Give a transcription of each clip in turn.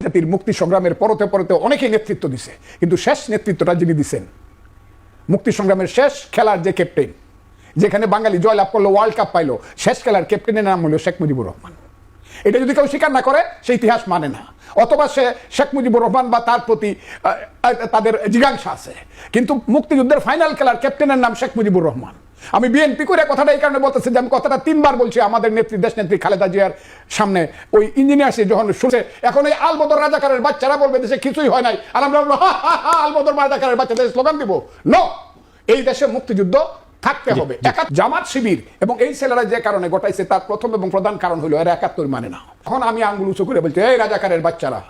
জাতির মুক্তি সংগ্রামের পরতে পরতে অনেকেই নেতৃত্ব দিছে, কিন্তু শেষ নেতৃত্বটা যিনি দিচ্ছেন, মুক্তি সংগ্রামের শেষ খেলার যে ক্যাপ্টেন, যেখানে বাঙালি জয়লাভ করলো, ওয়ার্ল্ড কাপ পাইলো, শেষ খেলার ক্যাপ্টেনের নাম হলো শেখ মুজিবুর রহমান। এটা যদি কেউ স্বীকার না করে সে ইতিহাস মানে না, অথবা সে শেখ মুজিবুর রহমান বা তার প্রতি তাদের জিজ্ঞাসা আছে, কিন্তু মুক্তিযুদ্ধের ফাইনাল খেলার ক্যাপ্টেনের নাম শেখ মুজিবুর রহমান। আমি বিএনপি করে কথাটা এই কারণে বলতেছি যে আমি কথাটা 3 বার বলছি আমাদের নেত্রী, দেশ নেত্রী খালেদা জিয়ার সামনে। ওই ইঞ্জিনিয়ার যখন শুনছে, এখন এই আলবদর রাজাকারের বাচ্চারা বলবে দেশে কিছুই হয় নাই, আর আমরা আলবদর রাজাকারের বাচ্চাদের স্লোগান দিব। নো, এই দেশে মুক্তিযুদ্ধ থাকতে হবে। জামাত শিবির এবং এই ছেলেরা যে কারণে ঘটাইছে তার প্রথম এবং প্রধান কারণ হলো এরা 71 মানে না। এখন আমি আঙ্গুল উঁচু করে বলছি, এই রাজাকারের বাচ্চারা,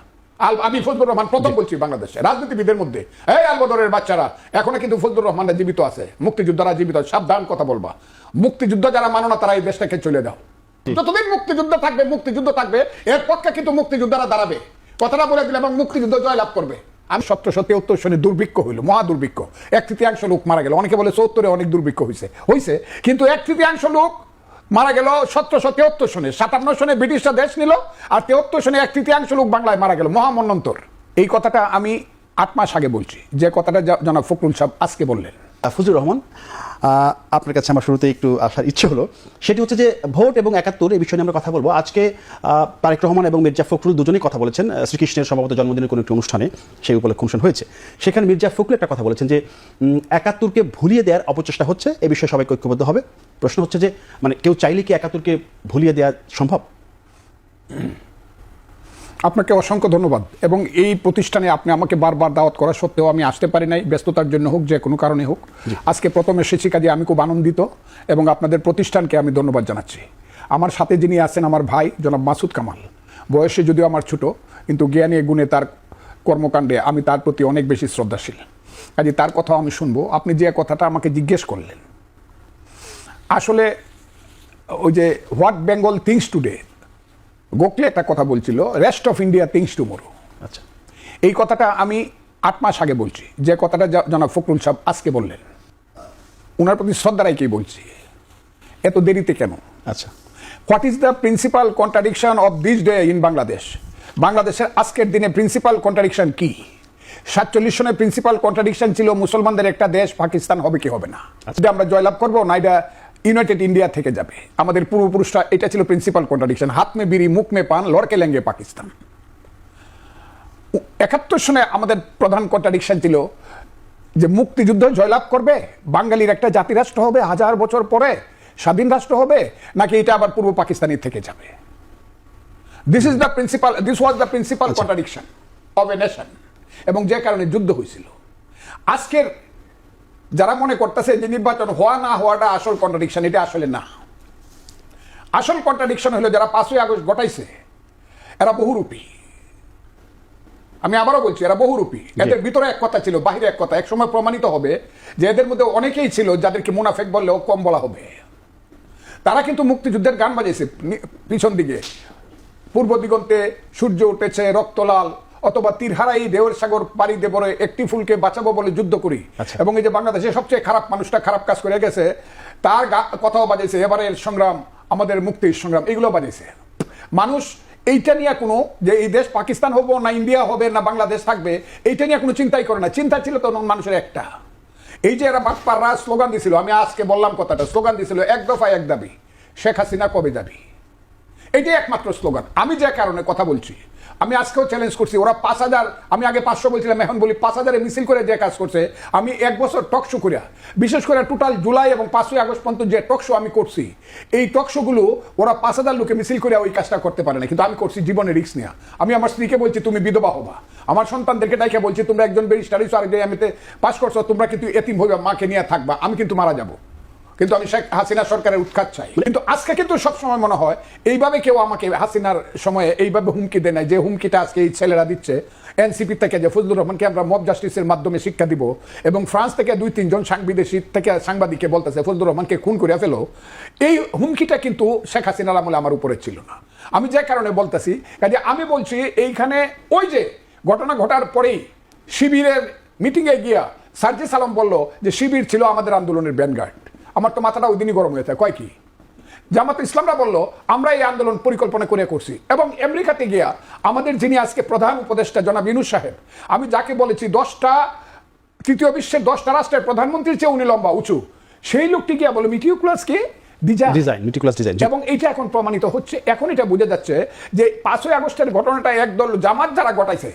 আমি ফজলুর রহমান প্রথম বলছি বাংলাদেশে রাজনীতিবিদের মধ্যে, এই আলবদরের বাচ্চারা, এখনো কিন্তু ফজলুর রহমানরা জীবিত আছে, মুক্তিযোদ্ধারা জীবিত আছে, সাবধান কথা বলবা। মুক্তিযুদ্ধ যারা মানো না তারা এই দেশটাকে চলে দাও। যতদিন মুক্তিযুদ্ধ থাকবে, মুক্তিযুদ্ধ থাকবে, এর পক্ষে কিন্তু মুক্তিযোদ্ধারা দাঁড়াবে, কথাটা বলে দিলে, এবং মুক্তিযুদ্ধ জয়লাভ করবে। আমি 1773 সনে দুর্ভিক্ষ হইল, মহা দুর্ভিক্ষ, 1/3 লোক মারা গেল। অনেকে বলে 74-এ অনেক দুর্ভিক্ষ হয়েছে, কিন্তু 1/3 লোক মারা গেল 1773 সনে। 57 সনে ব্রিটিশরা দেশ নিল, আর 73 সনে 1/3 লোক বাংলায় মারা গেল, মহামন্বন্তর। এই কথাটা আমি 8 মাস আগে বলছি, যে কথাটা জনাব ফখরুল সাহেব আজকে বললেন। ফজলুর রহমান, আপনার কাছে আমার শুরুতে একটু আসার ইচ্ছে হলো, সেটি হচ্ছে যে ভোট এবং 71 এই বিষয়ে নিয়ে আমরা কথা বলবো। আজকে তারেক রহমান এবং মির্জা ফখরুল দুজনেই কথা বলেছেন শ্রীকৃষ্ণের সম্ভবত জন্মদিনের কোনো একটি অনুষ্ঠানে, সেই উপলক্ষে অনুষ্ঠান হয়েছে। সেখানে মির্জা ফখরুল একটা কথা বলেছেন যে 71কে ভুলিয়ে দেওয়ার অপচেষ্টা হচ্ছে, এ বিষয়ে সবাইকে ঐক্যবদ্ধ হবে। প্রশ্ন হচ্ছে যে মানে কেউ চাইলে কি 71কে ভুলিয়ে দেওয়া সম্ভব? আপনাকে অসংখ্য ধন্যবাদ। এবং এই প্রতিষ্ঠানে আপনি আমাকে বারবার দাওয়াত করা সত্ত্বেও আমি আসতে পারি নাই, ব্যস্ততার জন্য হোক, যে কোনো কারণে হোক। আজকে প্রথম এসেছি, কাজে আমি খুব আনন্দিত এবং আপনাদের প্রতিষ্ঠানকে আমি ধন্যবাদ জানাচ্ছি। আমার সাথে যিনি আছেন আমার ভাই জনাব মাসুদ কামাল, বয়সে যদিও আমার ছোট, কিন্তু জ্ঞানে গুণে তার কর্মকাণ্ডে আমি তার প্রতি অনেক বেশি শ্রদ্ধাশীল, কাজে তার কথা আমি শুনবো। আপনি যে কথাটা আমাকে জিজ্ঞেস করলেন, আসলে ওই যে what Bengal things today, Gokhale একটা কথা বলছিল, rest of India things tomorrow. আচ্ছা, এই কথাটা আমি 8 মাস আগে বলছি, যে কথাটা জনাব ফখরুল সাহেব আজকে বললেন, ওনার প্রতি শ্রদ্ধা রেখেই বলছি। এত দেরিতে কেন? আচ্ছা, what is the principal contradiction of this day in Bangladesh? বাংলাদেশের আজকের দিনে প্রিন্সিপাল কন্ট্রাডিকশন কি? 47 সনের প্রিন্সিপাল কন্ট্রাডিকশন ছিল মুসলমানদের একটা দেশ পাকিস্তান হবে কি হবে না, যদি আমরা জয়লাভ করবো না এটা ইউনাইটেড ইন্ডিয়া থেকে যাবে। আমাদের পূর্বপুরুষরা, এটা ছিল প্রিন্সিপাল কন্ট্রাডিকশন। হাত মে বিড়ি মুখ মে পান, লড়কে লেঙ্গে পাকিস্তান। 71 সনে আমাদের প্রধান কন্ট্রাডিকশন ছিল যে মুক্তিযুদ্ধ জয়লাভ করবে, বাঙালির একটা জাতিরাষ্ট্র হবে, 1000 বছর পরে স্বাধীন রাষ্ট্র হবে, নাকি এটা আবার পূর্ব পাকিস্তানি থেকে যাবে। This was the principal contradiction of a nation, এবং যে কারণে যুদ্ধ হয়েছিল। আজকের যারা মনে করতেছে যে নির্বাচন হওয়া না হওয়াটা আসল কন্ট্রাডিকশন, এটা আসলে না। আসল কন্ট্রাডিকশন হলো যারা 5ই আগস্ট ঘটাইছে এরা বহুরূপী। আমি আবারও বলছি, এরা বহুরূপী। এদের ভিতরে এক কথা ছিল, বাহিরে এক কথা। এক সময় প্রমাণিত হবে যে এদের মধ্যে অনেকেই ছিল যাদেরকে মুনাফেক বললেও কম বলা হবে। তারা কিন্তু মুক্তিযুদ্ধের গান বাজাইছে পিছন দিকে, পূর্ব দিগন্তে সূর্য উঠেছে রক্তলাল, অথবা তীরহারাই দেওয়ের সাগর পাড়ি দেবরে একটি ফুলকে বাঁচাবো বলে যুদ্ধ করি। এবং এই যে বাংলাদেশে সবচেয়ে খারাপ মানুষটা খারাপ কাজ করে গেছে, তার কথাও বাজাইছে, এবারের সংগ্রাম আমাদের মুক্তির সংগ্রাম, এগুলো বাজাইছে। মানুষ এইটা নিয়ে কোনো, যে এই দেশ পাকিস্তান হবো না ইন্ডিয়া হবে না বাংলাদেশ থাকবে, এইটা নিয়ে কোনো চিন্তাই করে না। চিন্তা ছিল তো মানুষের একটা, এই যে এরা বাটপাররা স্লোগান দিছিল, আমি আজকে বললাম কথাটা, স্লোগান দিছিল 1 দফা 1 দাবি, শেখ হাসিনা কবে যাবি, এইটাই একমাত্র স্লোগান। আমি যে কারণে কথা বলছি, আমি আজকেও চ্যালেঞ্জ করছি, ওরা 5000, আমি আগে 500 বলছিলাম, এখন বলি 5000-এ মিছিল করে যে কাজ করছে। আমি 1 বছর টকশো করিয়া, বিশেষ করে টোটাল জুলাই এবং 5ই আগস্ট পর্যন্ত যে টকশো আমি করছি, এই টকশোগুলো ওরা 5000 লোকে মিছিল করে ওই কাজটা করতে পারে না, কিন্তু আমি করছি জীবনের রিস্ক নিয়ে। আমি আমার স্ত্রীকে বলছি তুমি বিধবা হবা, আমার সন্তানদেরকে ডাইকে বলছি তোমরা একজন ব্যারিস্টার হইছো, আরেকজন এমএতে পাস করছো, তোমরা কিন্তু এতিম হইবা, মাকে নিয়ে থাকবা, আমি কিন্তু মারা যাবো, কিন্তু আমি শেখ হাসিনা সরকারের উৎখাত চাই। কিন্তু আজকে কিন্তু সবসময় মনে হয় এইভাবে কেউ আমাকে হাসিনার সময়ে এইভাবে হুমকি দেয় না, যে হুমকিটা আজকে এই ছেলেরা দিচ্ছে এনসিপি থেকে, যে ফজলুর রহমানকে আমরা মব জাস্টিসের মাধ্যমে শিক্ষা দিব, এবং ফ্রান্স থেকে 2-3 জন বিদেশি থেকে সাংবাদিককে বলতেছে ফজলুর রহমানকে খুন করে ফেলো। এই হুমকিটা কিন্তু শেখ হাসিনার আমলে আমার উপরে ছিল না। আমি যে কারণে বলতেছি, কাজে আমি বলছি এইখানে ওই যে ঘটনা ঘটার পরেই শিবিরের মিটিংয়ে গিয়া সার্জিস আলম বলল যে শিবির ছিল আমাদের আন্দোলনের ব্যানগার্ড। আমার তো মাথাটা ওই দিনই গরম হয়ে থাকে, কয় কি জামাত ইসলামরা বললো আমরা এই আন্দোলন পরিকল্পনা করে করছি, এবং আমেরিকাতে গিয়া আমাদের যিনি আজকে প্রধান উপদেষ্টা জনাব ইউনূস সাহেব, আমি যাকে বলেছি তৃতীয় বিশ্বের 10টা রাষ্ট্রের প্রধানমন্ত্রীর চেয়ে উনি লম্বা উঁচু, সেই লোকটি গিয়া বলে মিটিকুলাস কি ডিজাইন, এবং এইটা এখন প্রমাণিত হচ্ছে। এখন এটা বোঝা যাচ্ছে যে 5ই আগস্টের ঘটনাটা একদল জামাত যারা ঘটাইছে,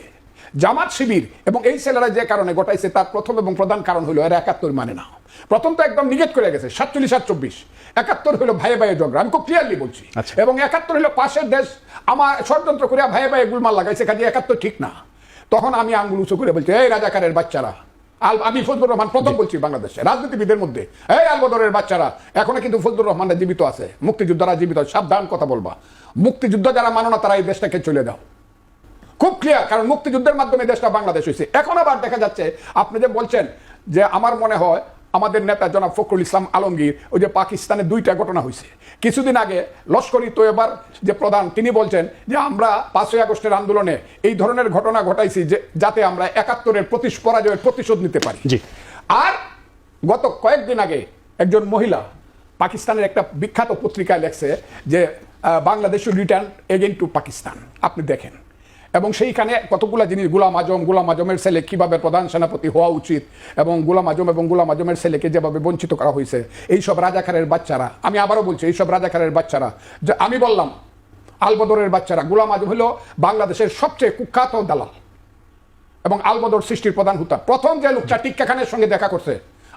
জামাত শিবির এবং এই ছেলেরা যে কারণে ঘটাইছে তার প্রথম এবং প্রধান কারণ হলো এরা 71 মানে না। প্রথম তো একদম নিগেট করে গেছে 47-24, 71 হলো ভাইয়ে ভাইয়ে ঝগড়া, আমি খুব ক্লিয়ারলি বলছি, এবং 71 হলো পাশের দেশ আমার ষড়যন্ত্র করে ভাইয়ে ভাইয়ে গুলমাল লাগাইছে, কাজে 71 ঠিক না। তখন আমি আঙ্গুল উঁচু করে বলছি, এই রাজাকারের বাচ্চারা, আমি ফজলুর রহমান প্রথম বলছি বাংলাদেশে রাজনীতিবিদের মধ্যে, এই আলবদরের বাচ্চারা, এখনো কিন্তু ফজলুর রহমানরা জীবিত আছে, মুক্তিযোদ্ধারা জীবিত আছে, সাবধান কথা বলবা, মুক্তিযুদ্ধ যারা মানো না তারা এই দেশটাকে চলে দাও, খুব ক্লিয়ার, কারণ মুক্তিযুদ্ধের মাধ্যমে দেশটা বাংলাদেশ হয়েছে। এখন আবার দেখা যাচ্ছে আপনি যে বলছেন যে আমার মনে হয় আমাদের নেতা জনাব ফখরুল ইসলাম আলমগীর, ওই যে পাকিস্তানে 2টা ঘটনা হয়েছে কিছুদিন আগে, লস্করি তৈয়বার যে প্রধান তিনি বলছেন যে আমরা 5ই আগস্টের আন্দোলনে এই ধরনের ঘটনা ঘটাইছি যে যাতে আমরা 71-এর পরাজয়ের প্রতিশোধ নিতে পারি। আর গত কয়েকদিন আগে একজন মহিলা পাকিস্তানের একটা বিখ্যাত পত্রিকায় লেখছে যে Bangladesh return again two Pakistan, আপনি দেখেন, এবং সেইখানে কতগুলো জিনিস, গোলাম আজমের ছেলে কিভাবে প্রধান সেনাপতি হওয়া উচিত, এবং গোলাম আজমের ছেলেকে যেভাবে বঞ্চিত করা হয়েছে, এইসব রাজাকারের বাচ্চারা, আমি আবারও বলছি এইসব রাজাকারের বাচ্চারা, যে আমি বললাম আলবদরের বাচ্চারা, গোলাম আজম হলো বাংলাদেশের সবচেয়ে কুখ্যাত দালাল এবং আলবদর সৃষ্টির প্রধান হুতা। প্রথম যে লোকটা টিক্কা খানের সঙ্গে দেখা করছে,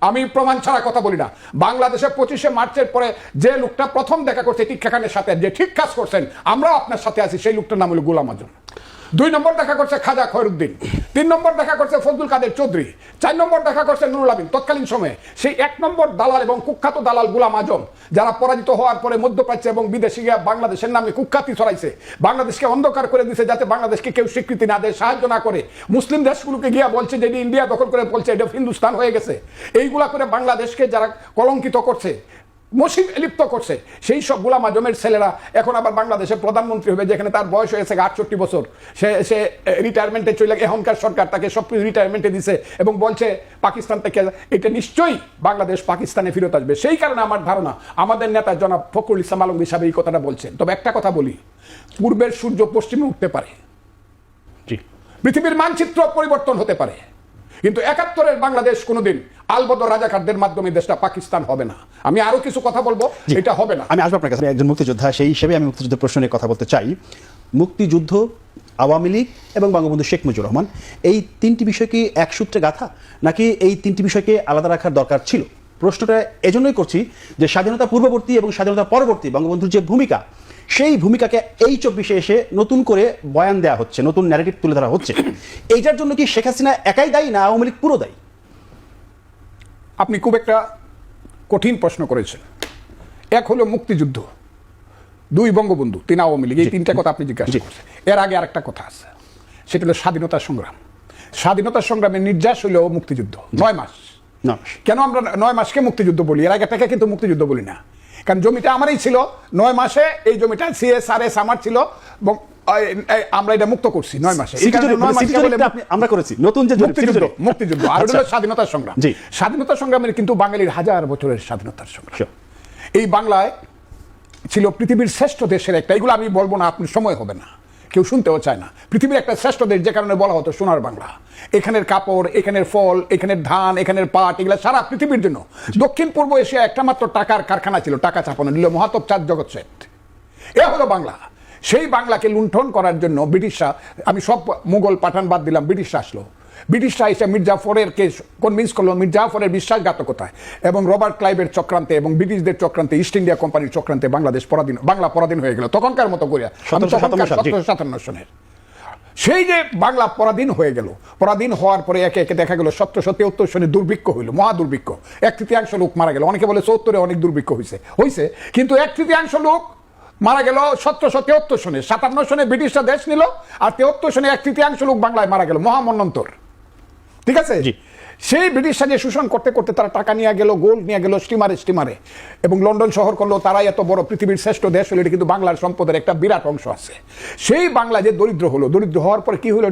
আমি প্রমাণ ছাড়া কথা বলি না, বাংলাদেশে 25শে মার্চের পরে যে লোকটা প্রথম দেখা করছে টিক্কা খানের সাথে, যে ঠিক কাজ করছেন আমরাও আপনার সাথে আছি, সেই লোকটার নাম হলো গোলাম আজম। 2 নম্বর দেখা করছে খাজা খয়রুদ্দিন, 3 নম্বর দেখা করছে ফজলুল কাদের চৌধুরী, 4 নম্বর দেখা করছে নুরুল আমিন। তৎকালীন সময়ে সেই 1 নম্বর দালাল এবং কুখ্যাত দালাল গোলাম আজম, যারা পরাজিত হওয়ার পরে মধ্যপ্রাচ্য এবং বিদেশে গিয়ে বাংলাদেশের নামে কুখ্যাতি ছড়াইছে, বাংলাদেশকে অন্ধকার করে দিছে যাতে বাংলাদেশকে কেউ স্বীকৃতি না দেয়, সাহায্য না করে, মুসলিম দেশগুলোকে গিয়া বলছে যে ইন্ডিয়া দখল করে বলছে এটা হিন্দুস্তান হয়ে গেছে, এইগুলা করে বাংলাদেশকে যারা কলঙ্কিত করছে, মসিব লিপ্ত করছে, সেই সব গোলাম আজমের ছেলেরা এখন আবার বাংলাদেশের প্রধানমন্ত্রী হবে, যেখানে তার বয়স হয়েছে 68 বছর, সে রিটায়ারমেন্টে চলে, এখনকার সরকার তাকে সব রিটায়ারমেন্টে দিছে এবং বলছে পাকিস্তান থেকে, এটা নিশ্চয়ই বাংলাদেশ পাকিস্তানে ফেরত আসবে। সেই কারণে আমার ধারণা আমাদের নেতা জনাব ফখরুল ইসলাম আলমগীর সাহেব এই কথাটা বলছেন। তবে একটা কথা বলি, পূর্বের সূর্য পশ্চিমে উঠতে পারে, পৃথিবীর মানচিত্র পরিবর্তন হতে পারে, কিন্তু 71-এর বাংলাদেশ কোনোদিন আলবদর রাজাকারদের মাধ্যমে দেশটা পাকিস্তান হবে না। আমি আরো কিছু কথা বলবো, এটা হবে না। আমি আসবো আপনার কাছে, একজন মুক্তিযোদ্ধা সেই হিসেবে আমি মুক্তিযুদ্ধের প্রশ্ন নিয়ে কথা বলতে চাই। মুক্তিযুদ্ধ, আওয়ামী লীগ এবং বঙ্গবন্ধু শেখ মুজিবুর রহমান, এই 3টি বিষয় কি এক সূত্রে গাঁথা, নাকি এই 3টি বিষয়কে আলাদা রাখার দরকার ছিল? প্রশ্নটা এজন্যই করছি যে স্বাধীনতা পূর্ববর্তী এবং স্বাধীনতা পরবর্তী বঙ্গবন্ধুর যে ভূমিকা, সেই ভূমিকাকে এই 24-এ এসে নতুন করে বয়ান দেওয়া হচ্ছে, নতুন ন্যারেটিভ তুলে ধরা হচ্ছে। এইটার জন্য কি শেখ হাসিনা একাই দায়ী, না আওয়ামী লীগ পুরো দায়ী? আপনি খুব একটা কঠিন প্রশ্ন করেছেন। 1 হলো মুক্তিযুদ্ধ, 2 বঙ্গবন্ধু, 3 আওয়ামী লীগ, এই 3টা কথা আপনি জিজ্ঞাসা করছেন। এর আগে আরেকটা কথা আছে, সেটা হলো স্বাধীনতা সংগ্রাম। স্বাধীনতা সংগ্রামের নির্যাস হলো মুক্তিযুদ্ধ, 9 মাস। কেন আমরা 9 মাসকে মুক্তিযুদ্ধ বলি? এর আগে থেকে কিন্তু মুক্তিযুদ্ধ বলি না, কারণ জমিটা আমারই ছিল 9 মাসে, এই জমিটা সিএসআরএস আমার ছিল, আমরা এটা মুক্ত করছি 9 মাসে। আমরা করেছি নতুন যে মুক্তিযুদ্ধ, আর হলো স্বাধীনতা সংগ্রাম। স্বাধীনতা সংগ্রামের কিন্তু বাঙালির 1000 বছরের স্বাধীনতার সংগ্রাম। এই বাংলায় ছিল পৃথিবীর শ্রেষ্ঠ দেশের একটা, এগুলো আমি বলবো না, আপনি সময় হবে না, কেউ শুনতেও চায় না। পৃথিবীর একটা শ্রেষ্ঠ দেশ, যে কারণে বলা হতো সোনার বাংলা। এখানের কাপড়, এখানের ফল, এখানের ধান, এখানের পাট, এগুলো সারা পৃথিবীর জন্য। দক্ষিণ পূর্ব এশিয়া একটা মাত্র টাকার কারখানা ছিল, টাকা ছাপানো, দিল মহাতব চাঁদ জগৎ শেঠ। এ হলো বাংলা। সেই বাংলাকে লুণ্ঠন করার জন্য ব্রিটিশরা, আমি সব মুঘল পাঠান বাদ দিলাম, ব্রিটিশরা আসলো। ব্রিটিশরা এসে মির্জাফরের কে কনভিন্স করলো, মির্জাফরের বিশ্বাসঘাতকতায় এবং রবার্ট ক্লাইভের চক্রান্তে এবং ব্রিটিশদের চক্রান্তে, ইস্ট ইন্ডিয়া কোম্পানির চক্রান্তে বাংলা পরাধীন হয়ে গেল তখনকার মতো করে, 1757 সনের। সেই যে বাংলা পরাধীন হয়ে গেল, পরাধীন হওয়ার পরে একে একে দেখা গেল 1773 সনে দুর্ভিক্ষ হইল, মহা দুর্ভিক্ষ, 1/3 লোক মারা গেল। অনেকে বলে 74-এ অনেক দুর্ভিক্ষ হয়েছে, কিন্তু 1/3 লোক মারা গেল 1773 সনে। 57 সনে ব্রিটিশরা দেশ নিল, আর 73 সনে 1/3 লোক বাংলায় মারা গেল, মহামন্বন্তর। ঠিক আছে, সেই ব্রিটিশরা যে শোষণ করতে করতে তারা টাকা নিয়ে গেল, গোল্ড নিয়ে গেল স্টিমারে, এবং লন্ডন শহর করলো। তারাই এত বড় পৃথিবীর শ্রেষ্ঠ দেশ হলো, এটা কিন্তু বাংলার সম্পদের একটা বিরাট অংশ আছে। সেই বাংলা যে দরিদ্র হলো, দরিদ্র হওয়ার পরে কি হলো,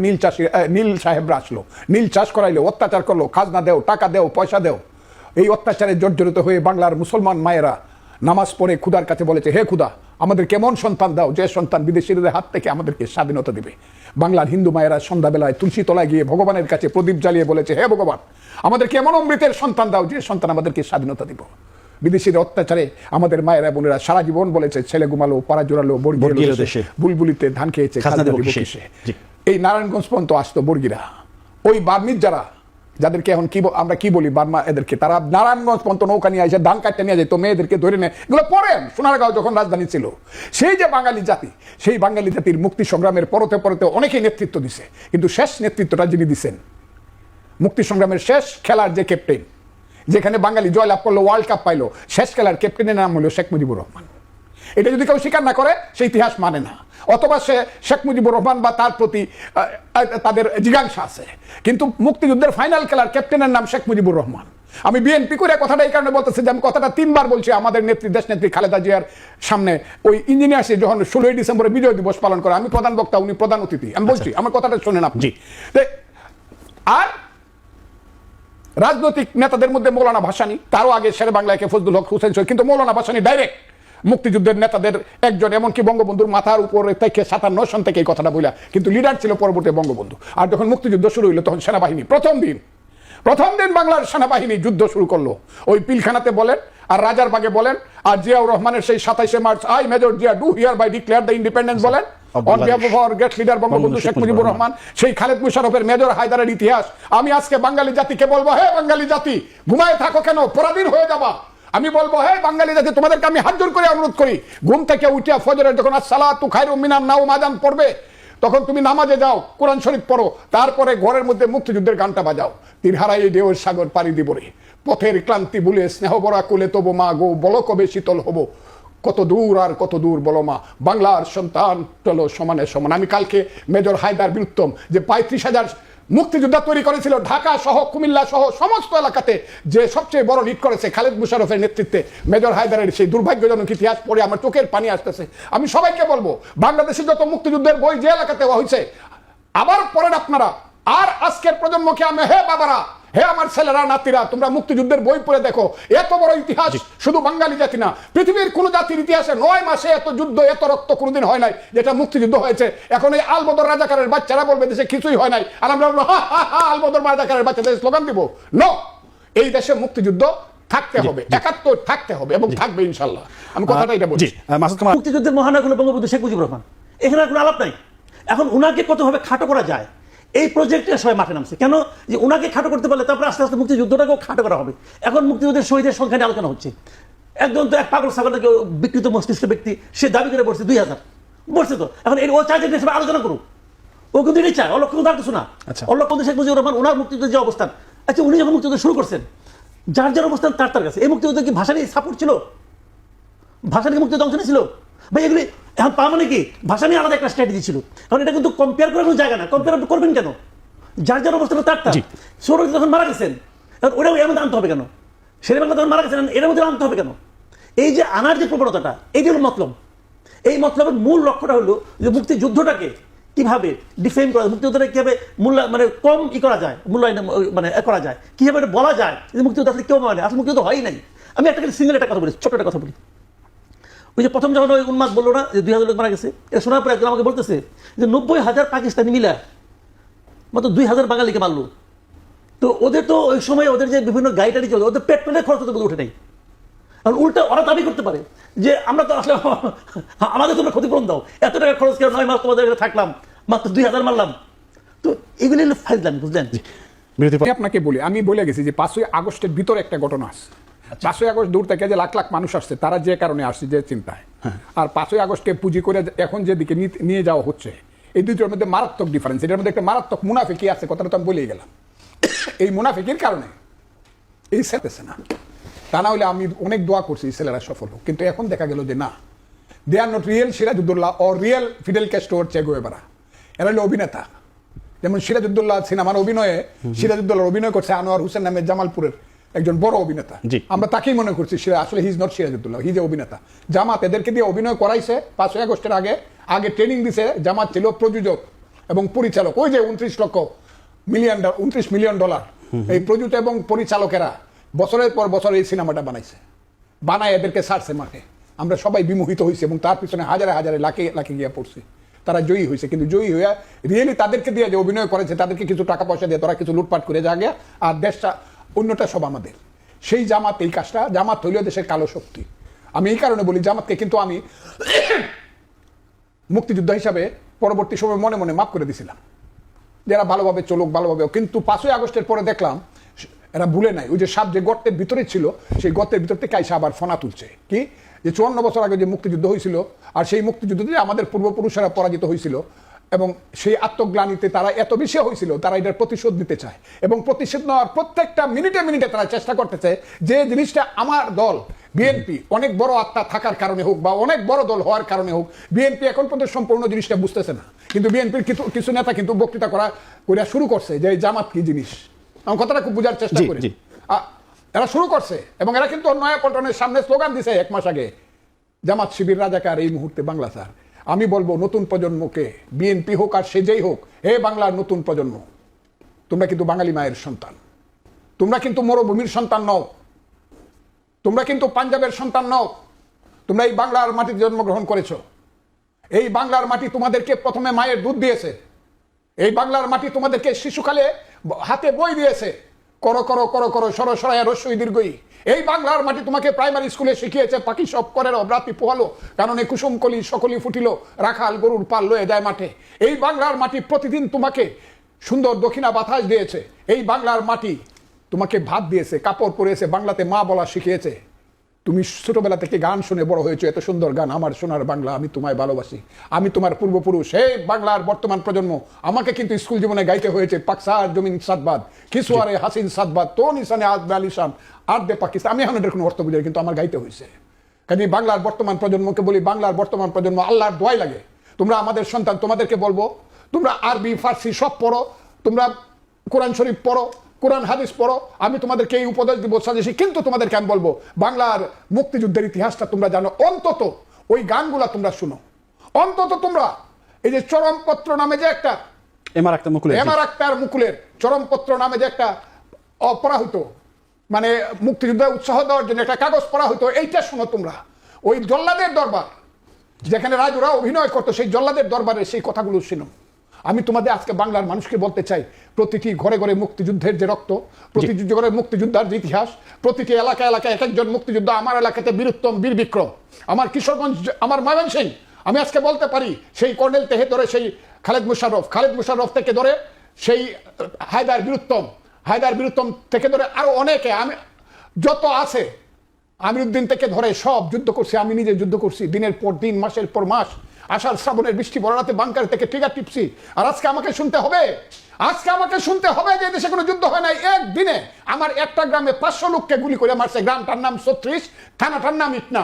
নীল সাহেবরা আসলো, নীল চাষ করাইলো, অত্যাচার করলো, খাজনা দেও, টাকা দেও, পয়সা দেও। এই অত্যাচারে জর্জরিত হয়ে বাংলার মুসলমান মায়েরা নামাজ পড়ে খুদার কাছে বলেছে, হে খুদা, আমাদের কেমন সন্তান দাও যে সন্তান বিদেশিদের হাত থেকে আমাদেরকে স্বাধীনতা দিবে। বাংলার হিন্দু মায়েরা সন্ধ্যাবেলায় তুলসী তলায় গিয়ে ভগবানের কাছে প্রদীপ জ্বালিয়ে বলেছে, হে ভগবান, আমাদের কেমন অমৃতের সন্তান দাও যে সন্তান আমাদেরকে স্বাধীনতা দিব। বিদেশির অত্যাচারে আমাদের মায়েরা বোনেরা সারা জীবন বলেছে, ছেলে ঘুমালো, পাড়া জোড়ালো, বর্গি এলো দেশে, বুলবুলিতে ধান খেয়েছে, খাজনা দেব কিসে। এই নারায়ণগঞ্জ পর্যন্ত আসতো বর্গিরা, ওই বার্মিজ যারা, যাদেরকে এখন কি আমরা কি বলি বার্মা, এদেরকে তারা নারায়ণগঞ্জ পর্যন্ত নৌকা নিয়ে আসে, ধান কাটতে নিয়ে যেত, মেয়েদেরকে ধরে নেয়। এগুলো পড়েন, সোনারগাঁও যখন রাজধানী ছিল। সেই যে বাঙালি জাতি, সেই বাঙালি জাতির মুক্তি সংগ্রামের পরতে পরতে অনেকেই নেতৃত্ব দিছে, কিন্তু শেষ নেতৃত্বটা যিনি দিচ্ছেন, মুক্তি সংগ্রামের শেষ খেলার যে ক্যাপ্টেন, যেখানে বাঙালি জয়লাভ করলো, ওয়ার্ল্ড কাপ পাইলো, শেষ খেলার ক্যাপ্টেনের নাম হলো শেখ মুজিবুর রহমান। এটা যদি কেউ স্বীকার না করে, সে ইতিহাস মানে না, অথবা সে শেখ মুজিবুর রহমান বা তার প্রতি তাদের জিজ্ঞাসা আছে। কিন্তু মুক্তিযুদ্ধের ফাইনাল খেলার ক্যাপ্টেনের নাম শেখ মুজিবুর রহমান। আমি বিএনপি করে কথাটা এই কারণে বলতেছি যে আমি কথাটা 3 বার বলছি আমাদের নেত্রী, দেশ নেত্রী খালেদা জিয়ার সামনে। ওই ইঞ্জিনিয়ার্সে যখন 16ই ডিসেম্বরে বিজয় দিবস পালন করে, আমি প্রধান বক্তা, উনি প্রধান অতিথি, আমি বলছি, আমার কথাটা শোনেন আপনি। আর রাজনৈতিক নেতাদের মধ্যে মৌলানা ভাসানী, তারও আগে শেরে বাংলাকে ফজলুল হক হুসেন, কিন্তু মৌলানা ভাসানী ডাইরেক্ট মুক্তিযুদ্ধের নেতাদের একজন, এমনকি বঙ্গবন্ধুর মাথার উপরে থেকে 57 সন থেকে এই কথাটা বইলা, কিন্তু লিডার ছিল পরবর্তী বঙ্গবন্ধু। আর যখন মুক্তিযুদ্ধ শুরু হইলো, তখন সেনাবাহিনী প্রথম দিন বাংলার সেনাবাহিনী যুদ্ধ শুরু করলো। ওই পিলখানাতে বলেন, আর রাজারবাগে বলেন, আর জিয়াউর রহমানের সেই 27শে March, I major Zia do hereby declare the independence বলেন, on behalf of our great leader Bangabandhu Sheikh Mujibur Rahman, সেই খালেদ মুশারফের, মেজর হায়দারের ইতিহাস। আমি আজকে বাঙালি জাতিকে বলবো, হে বাঙালি জাতি, ঘুমায় থাকো কেন, পরাধীন হয়ে যাবা। আমি বলবো, হে বাঙালি জাতি, তোমাদেরকে আমি হাত জোর করে অনুরোধ করি, ঘুম থেকে উঠিয়া ফজরের যখন আসসালাতু খায়রুম মিনান নাওম আযান পড়বে, তখন তুমি নামাজে যাও, কোরআন শরীফ পড়ো, তারপরে ঘরের মধ্যে মুক্তিযুদ্ধের গানটা বাজাও। তীর হারাই ঢেউয়ের সাগর পাড়ি দিব রে, পথের ক্লান্তি ভুলে স্নেহ ভরা কোলে তবু মা গো, বলো কবে শীতল হব, কত দূর আর কত দূর বলো মা, বাংলার সন্তান চলো সমানে সমান। আমি কালকে মেজর হায়দার বীরুত্তম যে 35,000 মুক্তিযোদ্ধা তৈরি করেছিল ঢাকা সহ কুমিল্লা সহ সমস্ত এলাকাতে, যে সবচেয়ে বড় লিড করেছে খালেদ মুশারফের নেতৃত্বে, মেজর হায়দারের সেই দুর্ভাগ্যজনক ইতিহাস পড়ে আমার চোখের পানি আসতেছে। আমি সবাইকে বলবো, বাংলাদেশে যত মুক্তিযুদ্ধের বই যে এলাকাতে হয়েছে, আবার পড়েন আপনারা। আর আজকের প্রজন্মকে আমি, হে বাবারা, হে আমার ছেলেরা নাতিরা, তোমরা মুক্তিযুদ্ধের বই পড়ে দেখো। এত বড় ইতিহাস শুধু বাঙালি জাতি না, পৃথিবীর কোন জাতির ইতিহাসে 9 মাসে এত যুদ্ধ, এত রক্ত কোনোদিন হয় নাই যেটা মুক্তিযুদ্ধ হয়েছে। এখন এই আলবদর রাজাকারের বাচ্চারা বলবে দেশে কিছুই হয় নাই, আর আমরা হা হা হা আলবদর রাজাকারের বাচ্চাদের স্লোগান দিব। নো, এই দেশে মুক্তিযুদ্ধ থাকতে হবে, 71 থাকতে হবে এবং থাকবে ইনশাআল্লাহ। আমি কথাটা এটা বলছি। মুক্তিযুদ্ধের মহানায়ক হলো বঙ্গবন্ধু শেখ মুজিবুর রহমান, এখানে কোনো আলাপ নাই। এখন উনাকে কতভাবে খাটো করা যায়, এই প্রজেক্টে সবাই মাঠে নামছে। কেন যে উনাকে খাটো করতে পারলে তারপরে আস্তে আস্তে মুক্তিযুদ্ধটাকেও খাটো করা হবে। এখন মুক্তিযুদ্ধের শহীদের সংখ্যা নিয়ে আলোচনা হচ্ছে। একজন তো এক পাগল ছাগল বিকৃত মস্তিষ্ক ব্যক্তি, সে দাবি করে বলছে 2000 বলছে। তো এখন ও চাইছে যে সবাই আলোচনা করুক, ও কিন্তু এটাই চায়। অলক্ষ তার কিছু না, অলক্ষ শেখ মুজিবুর রহমান ওনার মুক্তিযুদ্ধের যে অবস্থান, আচ্ছা উনি যখন মুক্তিযুদ্ধ শুরু করছেন, যার যার অবস্থান তার কাছে। এই মুক্তিযুদ্ধ কি ভাষা নিয়ে সাপোর্ট ছিল? ভাষা নিয়ে মুক্তিযুদ্ধ অংশ নিয়েছিল? ভাই এগুলি এখন পা মানে কি, ভাষা নিয়ে আলাদা একটা স্ট্র্যাটেজি ছিল। কারণ এটা কিন্তু কম্পেয়ার করার কোনো জায়গা না। কম্পেয়ার করবেন কেন? যার যার অবস্থান তারটা। সৌরভ যখন মারা গেছেন, ওটাও এর মধ্যে আনতে হবে কেন? শেরে বাংলা যখন মারা গেছেন, এর মধ্যে আনতে হবে কেন? এই যে আনার যে প্রবণতাটা, এইটা হলো মতলব। এই মতলবের মূল লক্ষ্যটা হলো যে মুক্তিযুদ্ধটাকে কিভাবে ডিফেন্ড করা যায়, মুক্তিযুদ্ধটা কিভাবে মানে কম করা যায়, মূল্যায়ন মানে করা যায়, কিভাবে বলা যায় যে মুক্তিযুদ্ধ আসলে কেউ মানে আসলে মুক্তিযুদ্ধ হয়ই নাই। আমি একটা সিঙ্গেল একটা কথা বলি, ছোট একটা কথা বলি। ওই যে প্রথম যখন ওই উন্মাদ বললো না যে 2000 লোক মারা গেছে, এটা শোনার পর একজন আমাকে বলতেছে যে 90,000 পাকিস্তানি মিলা মাত্র 2000 বাঙালিকে মারলো। তো ওদের তো ওই সময় ওদের যে বিভিন্ন গাড়ি টাড়ি চলছে, ওদের পেট্রোলের খরচ তো উঠে নেই। কারণ উল্টা ওরা দাবি করতে পারে যে আমরা তো আসলে আমাদের তোমরা ক্ষতিপূরণ দাও, এত টাকা খরচ করে 9 মাস তোমাদের থাকলাম, মাত্র 2000 মারলাম। তো এগুলি হলো ফাইজলামি, বুঝলেন? আপনাকে বলি, আমি বলে গেছি যে 5ই আগস্টের ভিতরে একটা ঘটনা আছে। 5ই আগস্ট দূর থেকে যে লাখ লাখ মানুষ আসছে, তারা যে কারণে আসছে, যে চিন্তায়, আর 5ই আগস্টকে পুঁজি করে এখন যেদিকে নিয়ে যাওয়া হচ্ছে, এই দুটোর মধ্যে মারাত্মক ডিফারেন্স। এটার মধ্যে একটা মারাত্মক মুনাফিকি আছে, কথাটা তো আমি বলেই গেলাম। এই মুনাফিকির কারণে এই সেটেছে না, তা না হলে আমি অনেক দোয়া করছি ছেলেরা সফল হোক। কিন্তু এখন দেখা গেল যে না, they are not real Sirajuddaula ও real Fidel Castro Che Guevara. এরা হলো অভিনেতা। যেমন সিরাজউদ্দৌলা সিনেমার অভিনয়ে, সিরাজউদ্দৌলার অভিনয় করছে আনোয়ার হোসেন নামে জামালপুরের একজন বড় অভিনেতা। আমরা তাকেই মনে করছি আসলে হি ইজ নট সিরাজউদ্দৌলা, হি যে অভিনেতা। জামাত এদেরকে দিয়ে অভিনয় করাইছে 5ই আগস্টের আগে ট্রেনিং দিছে। জামাত ছিল প্রযোজক এবং পরিচালক। ওই যে 29 মিলিয়ন ডলার এই প্রযোজক এবং পরিচালকেরা বছরের পর বছর এই সিনেমাটা বানাইছে। বানায় এদেরকে ছাড়ছে মাঠে। আমরা সবাই বিমোহিত হয়েছি এবং তার পিছনে হাজারে হাজারে লাখে লাখে গিয়া পড়ছে। তারা জয়ী হয়েছে, কিন্তু জয়ী হইয়া রিয়েলি তাদেরকে দিয়ে যে অভিনয় করেছে, তাদেরকে কিছু টাকা পয়সা দিয়ে তারা কিছু লুটপাট করে যা গিয়া, আর দেশটা অন্যটা সব আমাদের। সেই জামাত এই কাজটা, জামাত হইল দেশের কালো শক্তি। আমি এই কারণে বলি জামাতকে কিন্তু আমি মুক্তিযোদ্ধা হিসাবে পরবর্তী সময় মনে মনে মাফ করে দিছিলাম, যারা ভালোভাবে চলুক ভালোভাবে। কিন্তু 5ই আগস্টের পরে দেখলাম এরা ভুলে নাই, ওই যে সাপ যে গর্তের ভিতরে ছিল, সেই গর্তের ভিতর থেকে আইসা আবার ফনা তুলছে। কি যে 54 বছর আগে যে মুক্তিযুদ্ধ হয়েছিল, আর সেই মুক্তিযুদ্ধে আমাদের পূর্বপুরুষেরা পরাজিত হয়েছিল, এবং সেই আত্মগ্লানিতে তারা এত বেশি হয়েছিল, তারা এটার প্রতিশোধ নিতে চায়। এবং প্রতিশোধ নেওয়ার প্রত্যেকটা মিনিটে মিনিটে তারা চেষ্টা করতেছে যে জিনিসটা আমার দল বিএনপি অনেক বড় আত্মা থাকার কারণে হোক বা অনেক বড় দল হওয়ার কারণে হোক, বিএনপি এখন পর্যন্ত সম্পূর্ণ জিনিসটা বুঝতেছে না। কিন্তু বিএনপির কিছু নেতা কিন্তু বক্তৃতা করা শুরু করছে যে জামাত কি জিনিস। আমার কথাটা খুব বোঝার চেষ্টা করি। এরা শুরু করছে এবং এরা কিন্তু নয়া পল্টনের সামনে স্লোগান দিছে 1 মাস আগে, জামাত শিবির রাজাকার এই মুহূর্তে বাংলা স্যার। আমি বলবো নতুন প্রজন্মকে, বিএনপি হোক আর সে যেই হোক, হে বাংলার নতুন প্রজন্ম, তোমরা কিন্তু বাঙালি মায়ের সন্তান, তোমরা কিন্তু মরুভূমির সন্তান নও, তোমরা কিন্তু পাঞ্জাবের সন্তান নও, তোমরা এই বাংলার মাটিতে জন্মগ্রহণ করেছো। এই বাংলার মাটি তোমাদেরকে প্রথমে মায়ের দুধ দিয়েছে, এই বাংলার মাটি তোমাদেরকে শিশুকালে হাতে বই দিয়েছে, করো করো করো করো সর সরাইয়া রস্যই দীর্ঘই। এই বাংলার মাটি তোমাকে প্রাইমারি স্কুলে শিখিয়েছে পাখি সব করে রাতি পোহালো, কারণ এই কুসুম কলি সকলি ফুটিল, রাখাল গরুর পাল লয়ে যায় মাঠে। এই বাংলার মাটি প্রতিদিন তোমাকে সুন্দর দক্ষিণা বাতাস দিয়েছে, এই বাংলার মাটি তোমাকে ভাত দিয়েছে, কাপড় পরেছে, বাংলাতে মা বলা শিখিয়েছে। তুমি ছোটবেলা থেকে গান শুনে বড় হয়েছো, এত সুন্দর গান, আমার সোনার বাংলা আমি তোমায় ভালোবাসি, আমি তোমার পূর্বপুরুষ। হে বাংলার বর্তমান প্রজন্ম, আমাকে কিন্তু স্কুল জীবনে গাইতে হয়েছে পাকসার জমিন সাদবাদ, কিসুয়ারে হাসিন সাদবাদ, তো নিশানে আজ আলিশান আর দে পাকিস্তান। আমি এখন এটার কোনো অর্থ বুঝাই, কিন্তু আমার গাইতে হয়েছে। কাজে বাংলার বর্তমান প্রজন্মকে বলি, বাংলার বর্তমান প্রজন্ম আল্লাহর দোয়াই লাগে, তোমরা আমাদের সন্তান। তোমাদেরকে বলবো তোমরা আরবি ফার্সি সব পড়ো, তোমরা কোরআন শরীফ পড়ো, কোরআন হাদিস পড়ো, আমি তোমাদেরকে এই উপদেশ দিব সাজেশি। কিন্তু তোমাদেরকে আমি বলবো বাংলার মুক্তিযুদ্ধের ইতিহাসটা তোমরা জানো, অন্তত ওই গানগুলা তোমরা শুনো, অন্তত তোমরা এই যে চরমপত্র নামে যে একটা এমআর আক্তার মুকুলের চরমপত্র নামে যে একটা পড়া হইতো, মানে মুক্তিযুদ্ধে উৎসাহ দেওয়ার জন্য একটা কাগজ পড়া হইতো, এইটা শোনো তোমরা। ওই জল্লাদের দরবার যেখানে রাজুরা অভিনয় করতো, সেই জল্লাদের দরবারে সেই কথাগুলো শোনো। আমি তোমাদের আজকে বাংলার মানুষকে বলতে চাই, প্রতিটি ঘরে ঘরে মুক্তিযুদ্ধের যে রক্ত, প্রতিটি ঘরে মুক্তিযোদ্ধার যে ইতিহাস, প্রতিটি এলাকা এলাকায় এক একজন মুক্তিযোদ্ধা। আমার এলাকাতে বীরুত্তম, বীর বিক্রম, আমার কিশোরগঞ্জ, আমার ময়মনসিংহ, আমি আজকে বলতে পারি সেই কর্নেল থেকে ধরে সেই খালেদ মুশাররফ থেকে ধরে সেই হায়দার বীরুত্তম থেকে ধরে আরো অনেকে, আমি যত আছে, আমিরউদ্দিন থেকে ধরে সব যুদ্ধ করছি, আমি নিজে যুদ্ধ করছি, দিনের পর দিন, মাসের পর মাস, আষাঢ় শ্রাবণের বৃষ্টি বড়রাতে বাংকার থেকে ট্রিগার টিপছি। আর আজকে আমাকে শুনতে হবে যে দেশে কোনো যুদ্ধ হয় নাই। একদিনে আমার একটা গ্রামে 500 লোককে গুলি করে মারছে। গ্রামটার নাম 36, থানাটার নাম ইটনা,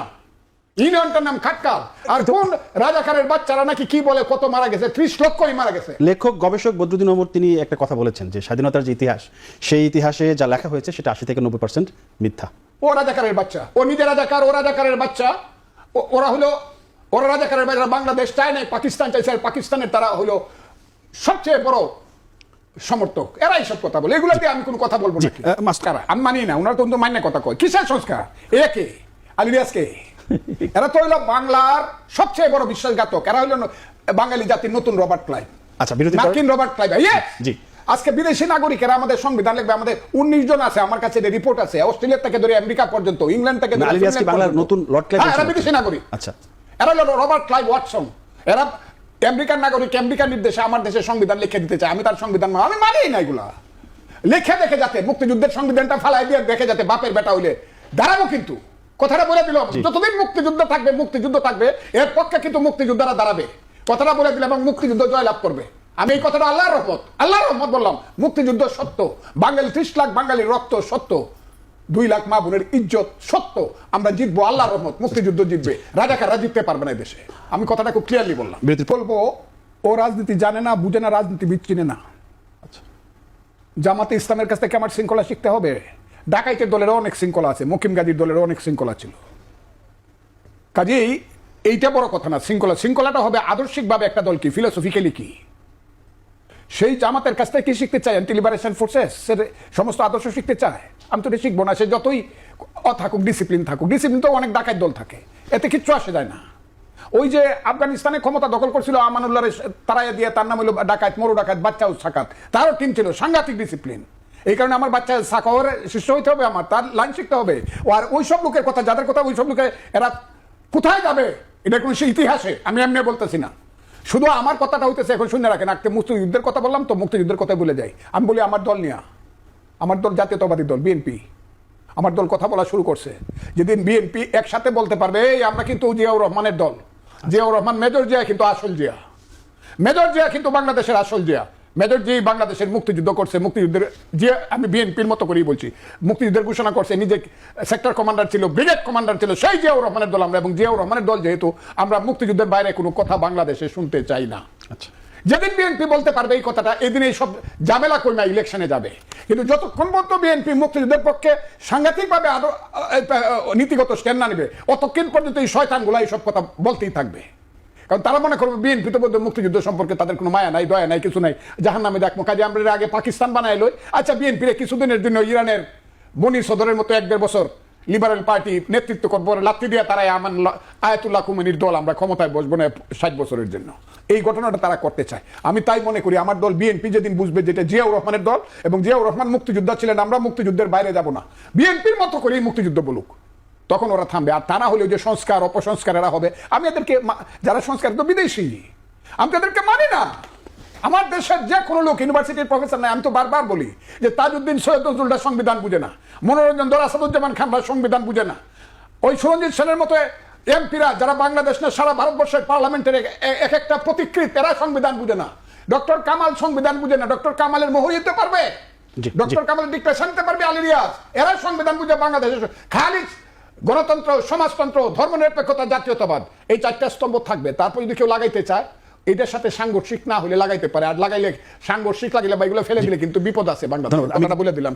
ইউনিয়নটার নাম খাটকাল। আর কোন রাজাকারের বাচ্চারা নাকি কি বলে কত মারা গেছে, 30 লক্ষই মারা গেছে। লেখক গবেষক বদরুদ্দিন ওমর তিনি একটা কথা বলেছেন যে স্বাধীনতার যে ইতিহাস, সেই ইতিহাসে যা লেখা হয়েছে সেটা 80 থেকে 90% মিথ্যা। ও রাজাকারের বাচ্চা, ও নিজে রাজাকার, ও রাজাকারের বাচ্চা, ওরা রাজাকারের বাচ্চা। বাংলাদেশ চায় নাই, পাকিস্তান চাইছে, আর পাকিস্তানের তারা হলো সবচেয়ে বড় সমর্থক। এরাই সব কথা বলে, এগুলোতে আমি কোনো কথা বলবো না। আমি মানি না, ওনারা তো মান্য কথা কয়। কিসের সংস্কার? একে আলিয়াসকে, এরা তো হইলো বাংলার সবচেয়ে বড় বিশ্বাসঘাতক। এরা হইলো বাঙালি জাতির নতুন রবার্ট ক্লাইভ। আচ্ছা, বিরোধী রবার্ট ক্লাইভ। জি, আজকে বিদেশি নাগরিকেরা আমাদের সংবিধান লিখবে। আমাদের 19 জন আছে, আমার কাছে রিপোর্ট আছে, অস্ট্রেলিয়া থেকে ধরে আমেরিকা পর্যন্ত, ইংল্যান্ড থেকে ধরে বাংলার নতুন লর্ড ক্লাইভ। এরা বিদেশি নাগরিক। আচ্ছা, এরা হলো রবার্ট ক্লাইভ ওয়াটসন। এরা আমেরিকার নাগরিক, আমেরিকার নির্দেশে আমার দেশের সংবিধান লিখে দিতে চায়। আমি তার সংবিধান আমি মানি না, এগুলা লিখে দেখে যাতে মুক্তিযুদ্ধের সংবিধানটা ফালাই দিয়ে দেখে যাতে বাপের বেটা হইলে দাঁড়াবো। কিন্তু কথাটা বলে দিল, যতদিন মুক্তিযুদ্ধ থাকবে এর পক্ষে কিন্তু মুক্তিযোদ্ধারা দাঁড়াবে। কথাটা বলে দিল এবং মুক্তিযুদ্ধ জয়লাভ করবে। আমি এই কথাটা আল্লাহর রহমত বললাম। মুক্তিযুদ্ধ সত্য, বাঙালি 30 লাখ বাঙালির রক্ত সত্য, 2 লাখ মা বোনের ইজ্জত সত্য। আমরা জিতবো, আল্লাহর রহমত, মুক্তিযুদ্ধ জিতবে, রাজাকাররা জিততে পারবে না দেশে। আমি কথাটা খুব ক্লিয়ারলি বললাম। বলবো ও রাজনীতি জানে না, বুঝে না, রাজনীতিবিদ চিনে না। জামাতে ইসলামের কাছ থেকে আমার শৃঙ্খলা শিখতে হবে। ডাকাইতের দলেরও অনেক শৃঙ্খলা আছে, মকিম গাজীর দলেরও অনেক শৃঙ্খলা ছিল। কাজেই এইটা বড় কথা না। শৃঙ্খলাটা হবে আদর্শিকভাবে একটা দল কি, ফিলোসফিক্যালি কি, সেই জামাতের কাছ থেকে কি শিখতে চায়? অ্যান্টি লিবারেশন ফোর্সেস সমস্ত আদর্শ শিখতে চায়। আমি তো এটা শিখবো না। সে যতই থাকুক, ডিসিপ্লিন থাকুক। ডিসিপ্লিন তো অনেক ডাকাত দল থাকে, এতে কিচ্ছু আসে যায় না। ওই যে আফগানিস্তানে ক্ষমতা দখল করছিল আমানুল্লাহ তারাইয়া দিয়ে, তার নাম হলো ডাকাত, মরু ডাকাত, বাচ্চা সাকাত, তারও টিম ছিল, সাংঘাতিক ডিসিপ্লিন। এই কারণে আমার বাচ্চা সাকাওয়ার শিষ্য হইতে হবে, আমার তার লাইন শিখতে হবে। আর ওই সব লোকের কথা, যাদের কথা ওই সব লোকে, এরা কোথায় যাবে এটা কোনো সে ইতিহাসে আমি এমনি বলতেছি না। শুধু আমার কথাটা হইতেছে, এখন শুনে রাখেন, আজকে মুক্তিযুদ্ধের কথা বললাম তো, মুক্তিযুদ্ধের কথা বলে যাই। আমি বলি আমার দল নিয়ে, আমার দল জাতীয়তাবাদী দল বিএনপি, আমার দল কথা বলা শুরু করছে। যেদিন বিএনপি একসাথে বলতে পারবে এই আমরা কিন্তু জিয়াউর রহমানের দল, জিয়াউর রহমান মেজর জিয়া কিন্তু আসল জিয়া, মেজর জিয়া কিন্তু বাংলাদেশের আসল জিয়া। মেজর জি বাংলাদেশের মুক্তিযুদ্ধ করছে, মুক্তিযুদ্ধের জিয়া, আমি বিএনপির মতো করেই বলছি, মুক্তিযুদ্ধের ঘোষণা করছে, নিজে সেক্টর কমান্ডার ছিল, ব্রিগেড কমান্ডার ছিল, সেই জিয়াউর রহমানের দল আমরা। এবং জিয়াউর রহমানের দল যেহেতু, আমরা মুক্তিযুদ্ধের বাইরে কোনো কথা বাংলাদেশে শুনতে চাই না। আচ্ছা, যেদিন বিএনপি বলতে পারবে এই কথাটা, এদিন এই সব ঝামেলা কইমা ইলেকশনে যাবে। কিন্তু যতক্ষণ পর্যন্ত বিএনপি মুক্তিযুদ্ধের পক্ষে সাংঘাতিকভাবে নীতিগত স্ট্যান্ড না নেবে, অতক্ষণ পর্যন্ত এই শয়তানগুলা এইসব কথা বলতেই থাকবে। কারণ তারা মনে করবে বিএনপি তো বলতে মুক্তিযুদ্ধ সম্পর্কে তাদের কোনো মায়া নাই, দয়া নাই, কিছু নাই, জাহান নামে দেখবো। কাজে আমরা আগে পাকিস্তান বানাইলো, আচ্ছা বিএনপির কিছুদিনের জন্য ইরানের বনি সদরের মতো 1-1.5 বছর লিবারেল পার্টি নেতৃত্ব করবো, লাত্তি দিয়ে তারা আয়াতুল্লাহ খুমেনির দল, আমরা ক্ষমতায় বসবো না 60 বছরের জন্য। এই ঘটনাটা তারা করতে চায়। আমি তাই মনে করি আমার দল বিএনপি যেদিন বুঝবে যেটা জিয়াউর রহমানের দল, এবং জিয়াউর রহমান মুক্তিযোদ্ধা ছিলেন, আমরা মুক্তিযুদ্ধের বাইরে যাব না, বিএনপির মতো করেই মুক্তিযুদ্ধ বলুক, তখন ওরা থামবে। আর তা না হলে যে সংস্কার অপসংস্কার এরা হবে, আমি এদেরকে, যারা সংস্কার তো বিদেশি, আমি তাদেরকে মানি না। আমার দেশের যে কোনো লোক, ইউনিভার্সিটির প্রফেসর নাই, আমি তো বারবার বলি যে তাজউদ্দিন সৈয়দ নজরুলটা সংবিধান বুঝে না, মনোরঞ্জন দল আসাদুজ্জামান খানরা সংবিধান বুঝে না, ওই সুরঞ্জিত সেনের মতো এমপিরা যারা বাংলাদেশ না সারা ভারতবর্ষের পার্লামেন্টের এক একটা প্রতিকৃত, এরা সংবিধান বুঝে না। ডক্টর কামাল সংবিধান বুঝে না, ডক্টর কামালের মোহর দিতে পারবে, ডক্টর কামালের ডিক্টেশন দিতে পারবে আলী রিয়াজ, এরা সংবিধান বুঝে বাংলাদেশের। খালি গণতন্ত্র, সমাজতন্ত্র, ধর্মনিরপেক্ষতা, জাতীয়তাবাদ, এই 4টা স্তম্ভ থাকবে। তারপর যদি কেউ লাগাইতে চায়, এটার সাথে সাংঘর্ষিক না হলে লাগাইতে পারে, আর লাগাইলে সাংঘর্ষিক লাগিলে বা এগুলো ফেলে দিলে কিন্তু বিপদ আছে বাংলাদেশ, আমরা বলে দিলাম।